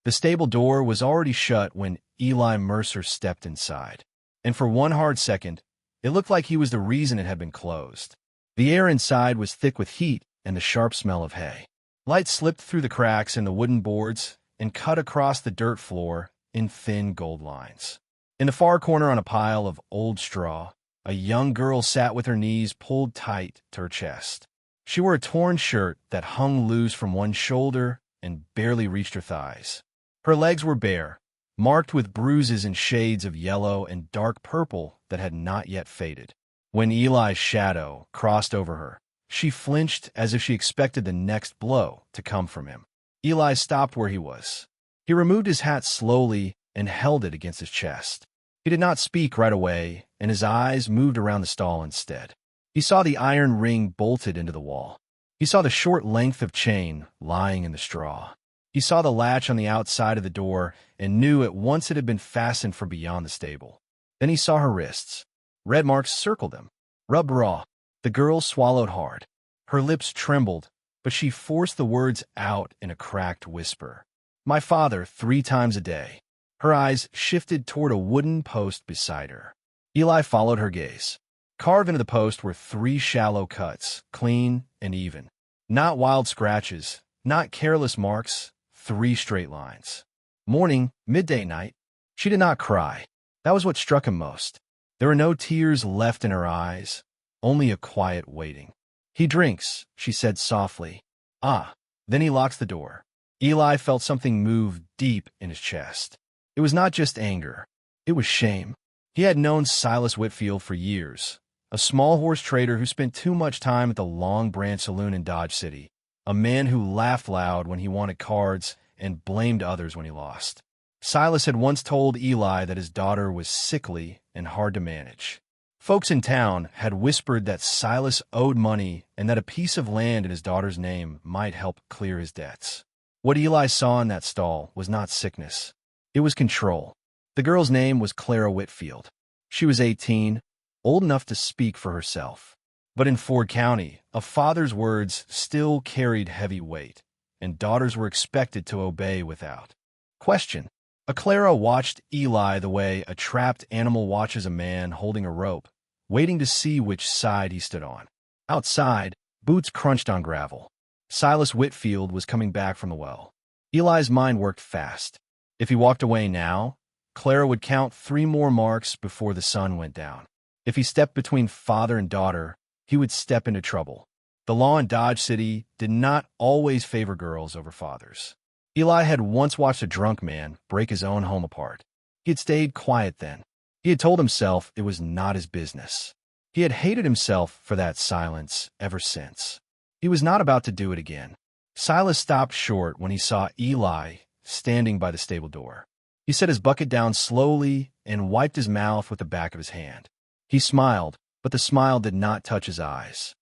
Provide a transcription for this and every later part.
The stable door was already shut when Eli Mercer stepped inside, and for one hard second, it looked like he was the reason it had been closed. The air inside was thick with heat and the sharp smell of hay. Light slipped through the cracks in the wooden boards and cut across the dirt floor in thin gold lines. In the far corner on a pile of old straw, a young girl sat with her knees pulled tight to her chest. She wore a torn shirt that hung loose from one shoulder and barely reached her thighs. Her legs were bare, marked with bruises in shades of yellow and dark purple that had not yet faded. When Eli's shadow crossed over her, she flinched as if she expected the next blow to come from him. Eli stopped where he was. He removed his hat slowly and held it against his chest. He did not speak right away, and his eyes moved around the stall instead. He saw the iron ring bolted into the wall. He saw the short length of chain lying in the straw. He saw the latch on the outside of the door and knew at once it had been fastened from beyond the stable. Then he saw her wrists. Red marks circled them, rubbed raw. The girl swallowed hard. Her lips trembled, but she forced the words out in a cracked whisper. "My father, 3 times a day." Her eyes shifted toward a wooden post beside her. Eli followed her gaze. Carved into the post were 3 shallow cuts, clean and even. Not wild scratches, not careless marks, 3 straight lines. Morning, midday, night. She did not cry. That was what struck him most. There were no tears left in her eyes, only a quiet waiting. "He drinks," she said softly. "Ah." Then he locks the door. Eli felt something move deep in his chest. It was not just anger. It was shame. He had known Silas Whitfield for years, a small horse trader who spent too much time at the Long Branch Saloon in Dodge City, a man who laughed loud when he wanted cards and blamed others when he lost. Silas had once told Eli that his daughter was sickly and hard to manage. Folks in town had whispered that Silas owed money and that a piece of land in his daughter's name might help clear his debts. What Eli saw in that stall was not sickness. It was control. The girl's name was Clara Whitfield. She was 18, old enough to speak for herself. But in Ford County, a father's words still carried heavy weight, and daughters were expected to obey without question. Clara watched Eli the way a trapped animal watches a man holding a rope, waiting to see which side he stood on. Outside, boots crunched on gravel. Silas Whitfield was coming back from the well. Eli's mind worked fast. If he walked away now, Clara would count 3 more marks before the sun went down. If he stepped between father and daughter, he would step into trouble. The law in Dodge City did not always favor girls over fathers. Eli had once watched a drunk man break his own home apart. He had stayed quiet then. He had told himself it was not his business. He had hated himself for that silence ever since. He was not about to do it again. Silas stopped short when he saw Eli standing by the stable door. He set his bucket down slowly and wiped his mouth with the back of his hand. He smiled, but the smile did not touch his eyes.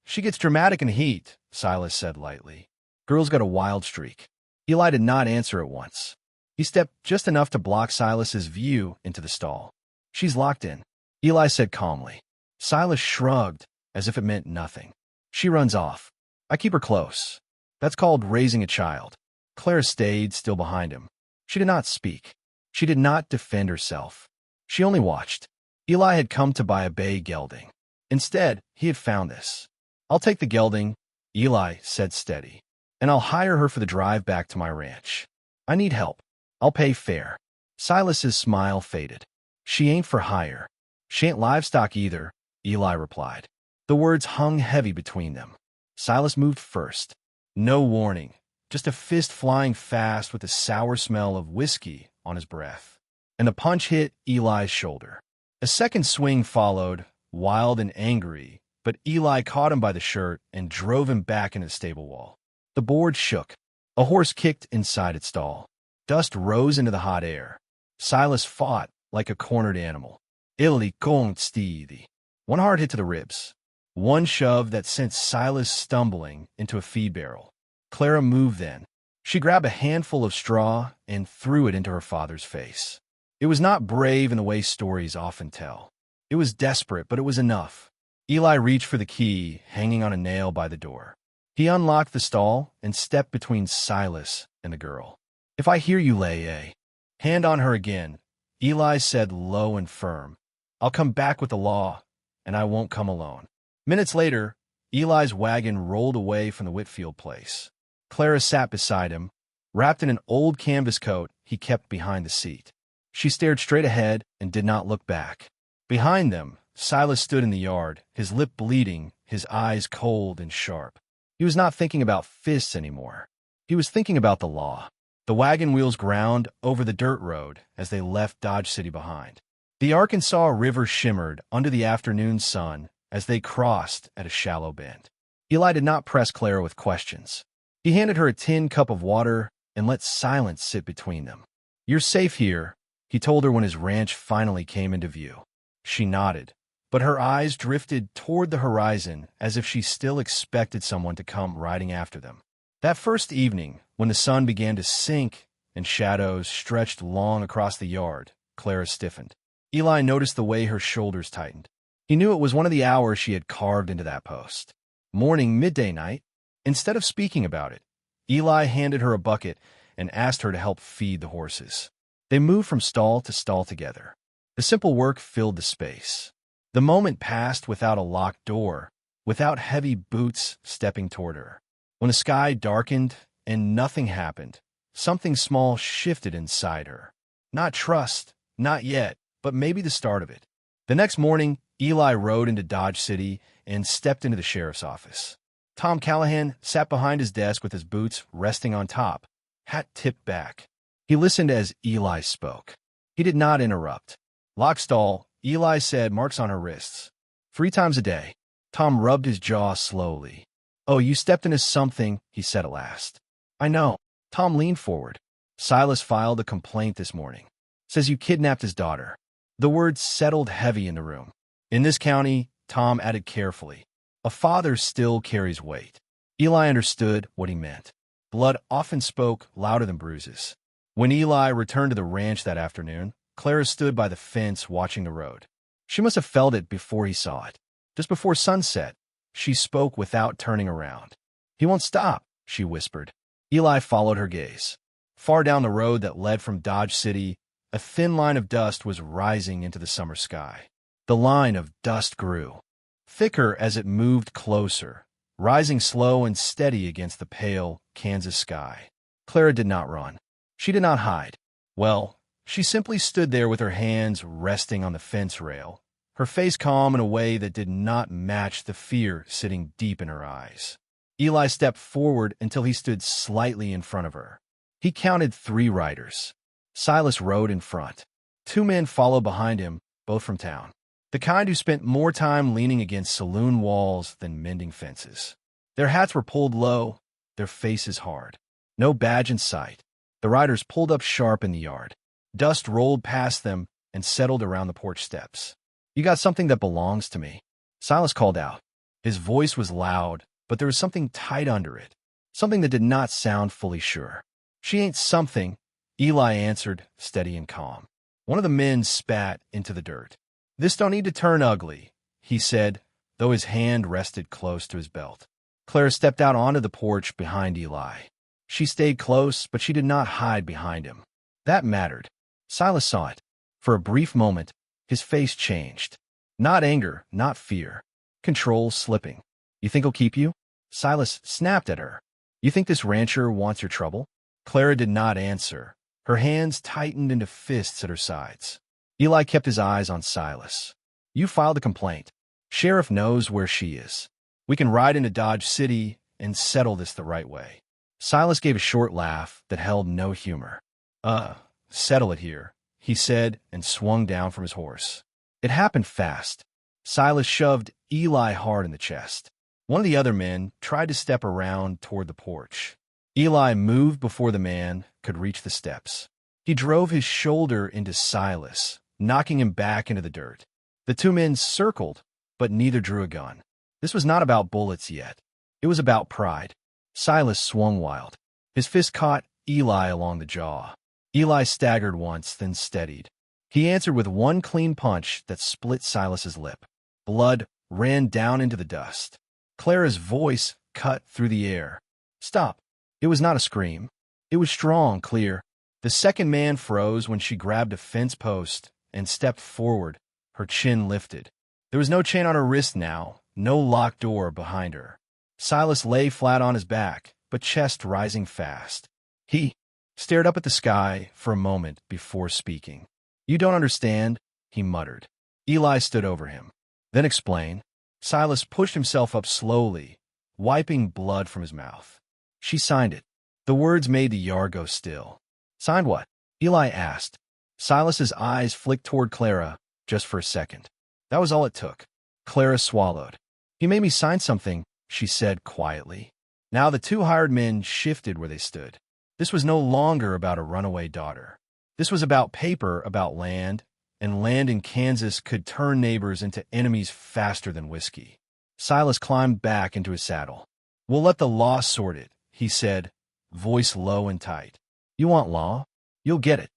She gets dramatic in the heat," Silas said lightly. "Girl's got a wild streak." Eli did not answer at once. He stepped just enough to block Silas's view into the stall. "She's locked in," Eli said calmly. Silas shrugged, as if it meant nothing. "She runs off. I keep her close. That's called raising a child." Clara stayed still behind him. She did not speak. She did not defend herself. She only watched. Eli had come to buy a bay gelding. Instead, he had found this. "I'll take the gelding," Eli said steady, "and I'll hire her for the drive back to my ranch. I need help. I'll pay fair." Silas's smile faded. "She ain't for hire. She ain't livestock either," Eli replied. The words hung heavy between them. Silas moved first. No warning, just a fist flying fast with the sour smell of whiskey on his breath. And the punch hit Eli's shoulder. A second swing followed, wild and angry, but Eli caught him by the shirt and drove him back into the stable wall. The board shook. A horse kicked inside its stall. Dust rose into the hot air. Silas fought like a cornered animal. Illy stidi. One hard hit to the ribs. One shove that sent Silas stumbling into a feed barrel. Clara moved then. She grabbed a handful of straw and threw it into her father's face. It was not brave in the way stories often tell. It was desperate, but it was enough. Eli reached for the key hanging on a nail by the door. He unlocked the stall and stepped between Silas and the girl. If I hear you lay a hand on her again, Eli said low and firm, I'll come back with the law, and I won't come alone. Minutes later, Eli's wagon rolled away from the Whitfield place. Clara sat beside him, wrapped in an old canvas coat he kept behind the seat. She stared straight ahead and did not look back. Behind them, Silas stood in the yard, his lip bleeding, his eyes cold and sharp. He was not thinking about fists anymore. He was thinking about the law. The wagon wheels ground over the dirt road as they left Dodge City behind. The Arkansas River shimmered under the afternoon sun as they crossed at a shallow bend. Eli did not press Clara with questions. He handed her a tin cup of water and let silence sit between them. You're safe here, he told her when his ranch finally came into view. She nodded, but her eyes drifted toward the horizon as if she still expected someone to come riding after them. That first evening, when the sun began to sink and shadows stretched long across the yard, Clara stiffened. Eli noticed the way her shoulders tightened. He knew it was one of the hours she had carved into that post. Morning, midday, night. Instead of speaking about it, Eli handed her a bucket and asked her to help feed the horses. They moved from stall to stall together. The simple work filled the space. The moment passed without a locked door, without heavy boots stepping toward her. When the sky darkened and nothing happened, something small shifted inside her. Not trust, not yet, but maybe the start of it. The next morning, Eli rode into Dodge City and stepped into the sheriff's office. Tom Callahan sat behind his desk with his boots resting on top, hat tipped back. He listened as Eli spoke. He did not interrupt. Lock stall, Eli said, marks on her wrists. 3 times a day. Tom rubbed his jaw slowly. Oh, you stepped into something, he said at last. I know. Tom leaned forward. Silas filed a complaint this morning. Says you kidnapped his daughter. The words settled heavy in the room. In this county, Tom added carefully, a father still carries weight. Eli understood what he meant. Blood often spoke louder than bruises. When Eli returned to the ranch that afternoon, Clara stood by the fence watching the road. She must have felt it before he saw it. Just before sunset, she spoke without turning around. He won't stop, she whispered. Eli followed her gaze. Far down the road that led from Dodge City, a thin line of dust was rising into the summer sky. The line of dust grew, thicker as it moved closer, rising slow and steady against the pale Kansas sky. Clara did not run. She did not hide. Well, she simply stood there with her hands resting on the fence rail, her face calm in a way that did not match the fear sitting deep in her eyes. Eli stepped forward until he stood slightly in front of her. He counted 3 riders. Silas rode in front. 2 men followed behind him, both from town. The kind who spent more time leaning against saloon walls than mending fences. Their hats were pulled low, their faces hard. No badge in sight. The riders pulled up sharp in the yard. Dust rolled past them and settled around the porch steps. You got something that belongs to me, Silas called out. His voice was loud, but there was something tight under it, something that did not sound fully sure. She ain't something, Eli answered, steady and calm. One of the men spat into the dirt. This don't need to turn ugly, he said, though his hand rested close to his belt. Clara stepped out onto the porch behind Eli. She stayed close, but she did not hide behind him. That mattered. Silas saw it. For a brief moment, his face changed. Not anger, not fear. Control slipping. You think he'll keep you? Silas snapped at her. You think this rancher wants your trouble? Clara did not answer. Her hands tightened into fists at her sides. Eli kept his eyes on Silas. You filed a complaint. Sheriff knows where she is. We can ride into Dodge City and settle this the right way. Silas gave a short laugh that held no humor. Settle it here, he said and swung down from his horse. It happened fast. Silas shoved Eli hard in the chest. One of the other men tried to step around toward the porch. Eli moved before the man could reach the steps. He drove his shoulder into Silas, knocking him back into the dirt. The 2 men circled, but neither drew a gun. This was not about bullets yet. It was about pride. Silas swung wild. His fist caught Eli along the jaw. Eli staggered once, then steadied. He answered with one clean punch that split Silas's lip. Blood ran down into the dust. Clara's voice cut through the air. Stop. It was not a scream. It was strong, clear. The second man froze when she grabbed a fence post and stepped forward, her chin lifted. There was no chain on her wrist now, no locked door behind her. Silas lay flat on his back, but chest rising fast. He stared up at the sky for a moment before speaking. "You don't understand," he muttered. Eli stood over him. "Then explain." Silas pushed himself up slowly, wiping blood from his mouth. "She signed it." The words made the yard go still. "Signed what?" Eli asked. Silas's eyes flicked toward Clara, just for a second. That was all it took. Clara swallowed. "He made me sign something," she said quietly. Now the two hired men shifted where they stood. This was no longer about a runaway daughter. This was about paper, about land, and land in Kansas could turn neighbors into enemies faster than whiskey. Silas climbed back into his saddle. "We'll let the law sort it," he said, voice low and tight. "You want law? You'll get it."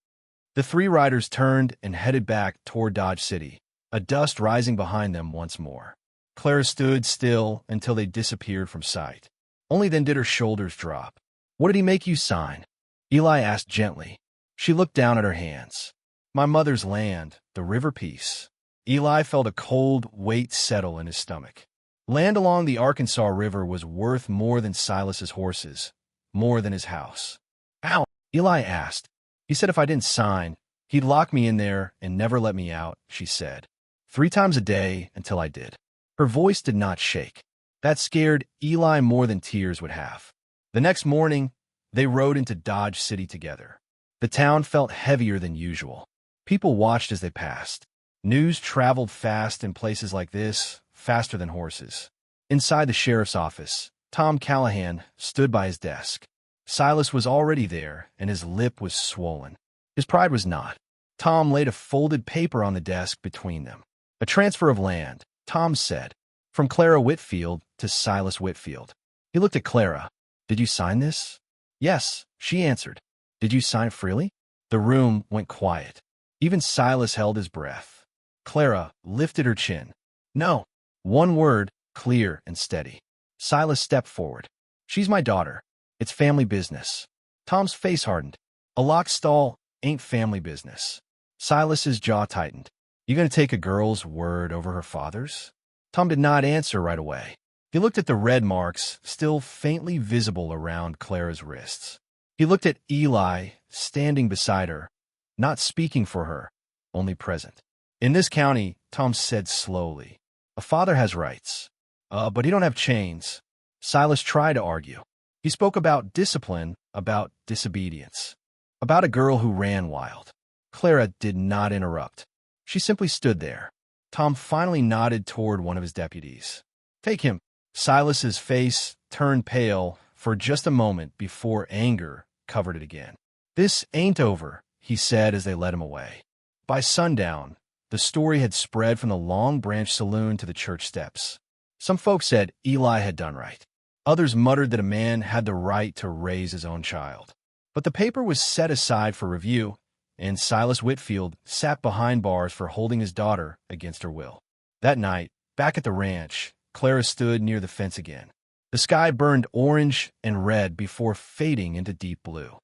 The three riders turned and headed back toward Dodge City, a dust rising behind them once more. Clara stood still until they disappeared from sight. Only then did her shoulders drop. "What did he make you sign?" Eli asked gently. She looked down at her hands. "My mother's land, the river piece." Eli felt a cold weight settle in his stomach. Land along the Arkansas River was worth more than Silas's horses, more than his house. "How?" Eli asked. "He said if I didn't sign, he'd lock me in there and never let me out," she said. 3 times a day until I did." Her voice did not shake. That scared Eli more than tears would have. The next morning, they rode into Dodge City together. The town felt heavier than usual. People watched as they passed. News traveled fast in places like this, faster than horses. Inside the sheriff's office, Tom Callahan stood by his desk. Silas was already there, and his lip was swollen. His pride was not. Tom laid a folded paper on the desk between them. "A transfer of land," Tom said, "from Clara Whitfield to Silas Whitfield." He looked at Clara. "Did you sign this?" "Yes," she answered. "Did you sign freely?" The room went quiet. Even Silas held his breath. Clara lifted her chin. "No." One word, clear and steady. Silas stepped forward. "She's my daughter. It's family business." Tom's face hardened. "A locked stall ain't family business." Silas's jaw tightened. "You gonna take a girl's word over her father's?" Tom did not answer right away. He looked at the red marks still faintly visible around Clara's wrists. He looked at Eli, standing beside her, not speaking for her, only present. "In this county," Tom said slowly, "a father has rights. But he don't have chains." Silas tried to argue. He spoke about discipline, about disobedience, about a girl who ran wild. Clara did not interrupt. She simply stood there. Tom finally nodded toward one of his deputies. "Take him." Silas's face turned pale for just a moment before anger covered it again. "This ain't over," he said as they led him away. By sundown, the story had spread from the Long Branch Saloon to the church steps. Some folks said Eli had done right. Others muttered that a man had the right to raise his own child. But the paper was set aside for review, and Silas Whitfield sat behind bars for holding his daughter against her will. That night, back at the ranch, Clara stood near the fence again. The sky burned orange and red before fading into deep blue.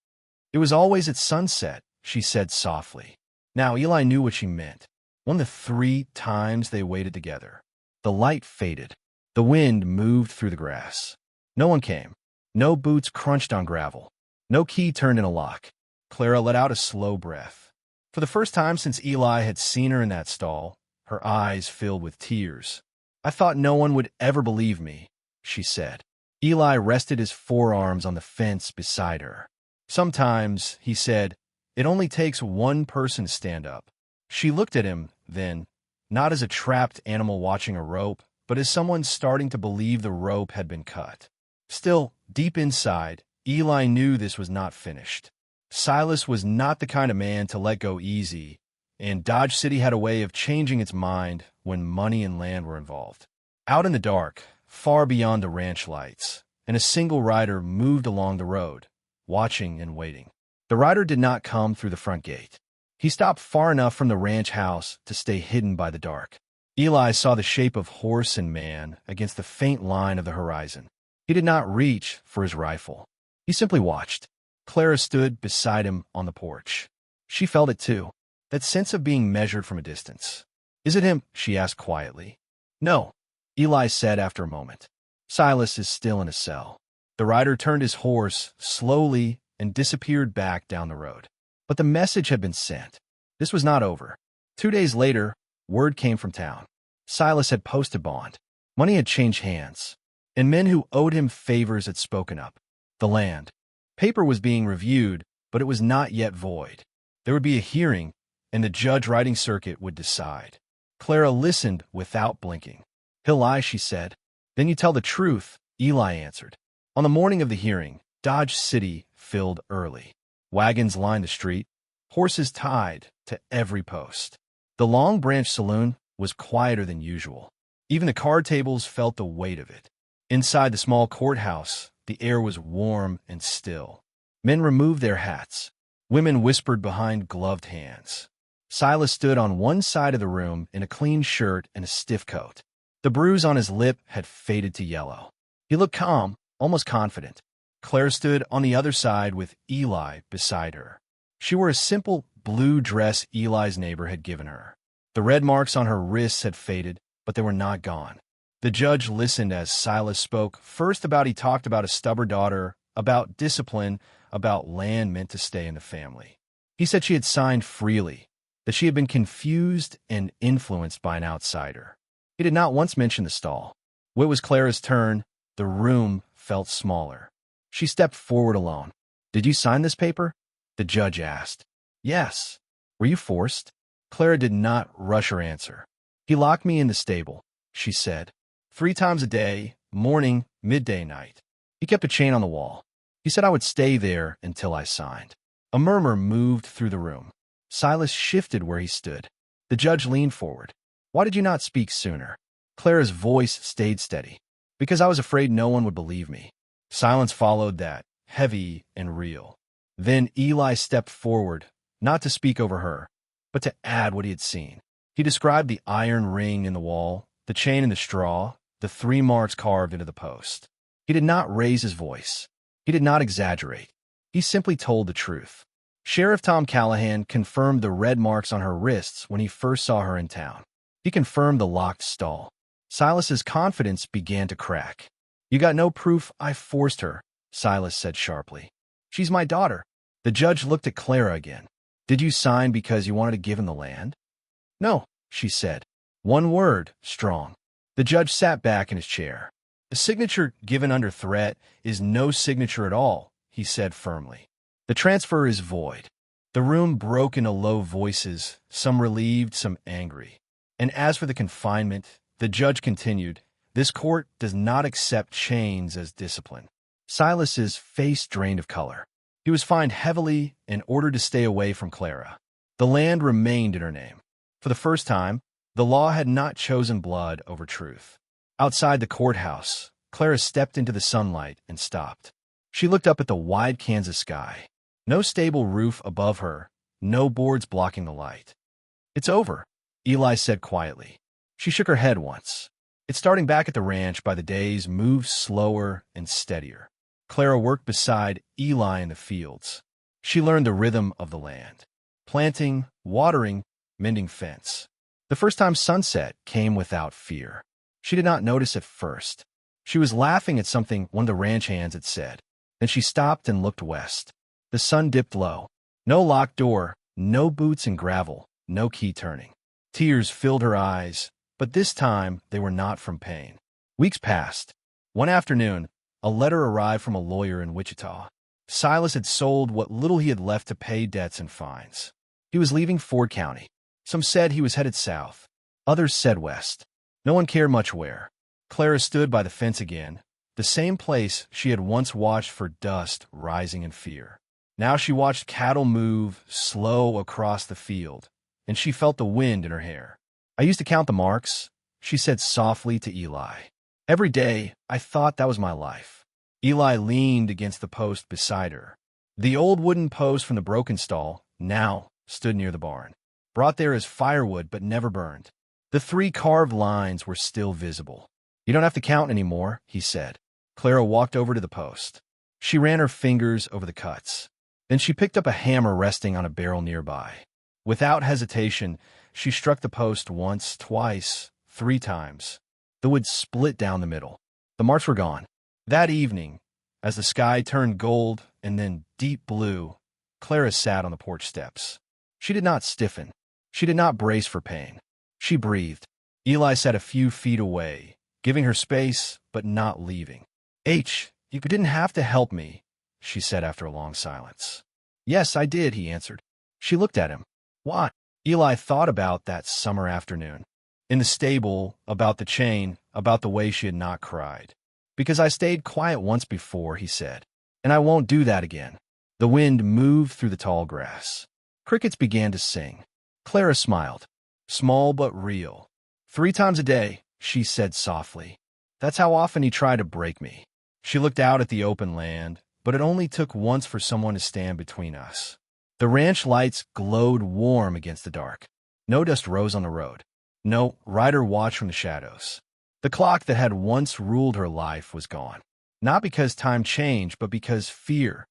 "It was always at sunset," she said softly. Now Eli knew what she meant. One of the 3 times they waited together. The light faded. The wind moved through the grass. No one came. No boots crunched on gravel. No key turned in a lock. Clara let out a slow breath. For the first time since Eli had seen her in that stall, her eyes filled with tears. "I thought no one would ever believe me," she said. Eli rested his forearms on the fence beside her. "Sometimes," he said, "it only takes one person to stand up." She looked at him, then, not as a trapped animal watching a rope, but as someone starting to believe the rope had been cut. Still, deep inside, Eli knew this was not finished. Silas was not the kind of man to let go easy, and Dodge City had a way of changing its mind when money and land were involved. Out in the dark, far beyond the ranch lights, and a single rider moved along the road, watching and waiting. The rider did not come through the front gate. He stopped far enough from the ranch house to stay hidden by the dark. Eli saw the shape of horse and man against the faint line of the horizon. He did not reach for his rifle. He simply watched. Clara stood beside him on the porch. She felt it too, that sense of being measured from a distance. "Is it him?" she asked quietly. "No," Eli said after a moment. "Silas is still in a cell." The rider turned his horse slowly and disappeared back down the road. But the message had been sent. This was not over. 2 days later, word came from town. Silas had posted bond. Money had changed hands, and men who owed him favors had spoken up. The land. Paper was being reviewed, but it was not yet void. There would be a hearing, and the judge riding circuit would decide. Clara listened without blinking. "He'll lie," she said. "Then you tell the truth," Eli answered. On the morning of the hearing, Dodge City filled early. Wagons lined the street, horses tied to every post. The Long Branch Saloon was quieter than usual. Even the card tables felt the weight of it. Inside the small courthouse, the air was warm and still. Men removed their hats. Women whispered behind gloved hands. Silas stood on one side of the room in a clean shirt and a stiff coat. The bruise on his lip had faded to yellow. He looked calm, almost confident. Claire stood on the other side with Eli beside her. She wore a simple blue dress Eli's neighbor had given her. The red marks on her wrists had faded, but they were not gone. The judge listened as Silas spoke, first he talked about a stubborn daughter, about discipline, about land meant to stay in the family. He said she had signed freely, that she had been confused and influenced by an outsider. He did not once mention the stall. When it was Clara's turn, the room felt smaller. She stepped forward alone. "Did you sign this paper?" the judge asked. "Yes." "Were you forced?" Clara did not rush her answer. "He locked me in the stable," she said. 3 times a day, morning, midday, night. He kept a chain on the wall. He said I would stay there until I signed. A murmur moved through the room. Silas shifted where he stood. The judge leaned forward. "Why did you not speak sooner?" Clara's voice stayed steady. "Because I was afraid no one would believe me." Silence followed that, heavy and real. Then Eli stepped forward, not to speak over her, but to add what he had seen. He described the iron ring in the wall, the chain in the straw, the 3 marks carved into the post. He did not raise his voice. He did not exaggerate. He simply told the truth. Sheriff Tom Callahan confirmed the red marks on her wrists when he first saw her in town. He confirmed the locked stall. Silas's confidence began to crack. "You got no proof I forced her," Silas said sharply. "She's my daughter." The judge looked at Clara again. "Did you sign because you wanted to give him the land?" "No," she said. One word, strong. The judge sat back in his chair. "A signature given under threat is no signature at all," he said firmly. "The transfer is void." The room broke into low voices, some relieved, some angry. "And as for the confinement," the judge continued, "this court does not accept chains as discipline." Silas's face drained of color. He was fined heavily and ordered to stay away from Clara. The land remained in her name. For the first time, the law had not chosen blood over truth. Outside the courthouse, Clara stepped into the sunlight and stopped. She looked up at the wide Kansas sky. No stable roof above her, no boards blocking the light. "It's over," Eli said quietly. She shook her head once. It's starting back at the ranch by the days moved slower and steadier. Clara worked beside Eli in the fields. She learned the rhythm of the land. Planting, watering, mending fence. The first time sunset came without fear. She did not notice at first. She was laughing at something one of the ranch hands had said. Then she stopped and looked west. The sun dipped low. No locked door, no boots in gravel, no key turning. Tears filled her eyes, but this time they were not from pain. Weeks passed. One afternoon, a letter arrived from a lawyer in Wichita. Silas had sold what little he had left to pay debts and fines. He was leaving Ford County. Some said he was headed south. Others said west. No one cared much where. Clara stood by the fence again, the same place she had once watched for dust rising in fear. Now she watched cattle move slow across the field, and she felt the wind in her hair. "I used to count the marks," she said softly to Eli. "Every day, I thought that was my life." Eli leaned against the post beside her. The old wooden post from the broken stall now stood near the barn, brought there as firewood but never burned. The 3 carved lines were still visible. "You don't have to count anymore," he said. Clara walked over to the post. She ran her fingers over the cuts. Then she picked up a hammer resting on a barrel nearby. Without hesitation, she struck the post once, twice, 3 times. The wood split down the middle. The marks were gone. That evening, as the sky turned gold and then deep blue, Clara sat on the porch steps. She did not stiffen. She did not brace for pain. She breathed. Eli sat a few feet away, giving her space, but not leaving. You didn't have to help me, she said after a long silence. Yes, I did, he answered. She looked at him. What? Eli thought about that summer afternoon. In the stable, about the chain, about the way she had not cried. Because I stayed quiet once before, he said, and I won't do that again. The wind moved through the tall grass. Crickets began to sing. Clara smiled. Small but real. 3 times a day, she said softly. That's how often he tried to break me. She looked out at the open land, but it only took once for someone to stand between us. The ranch lights glowed warm against the dark. No dust rose on the road. No rider watched from the shadows. The clock that had once ruled her life was gone. Not because time changed, but because fear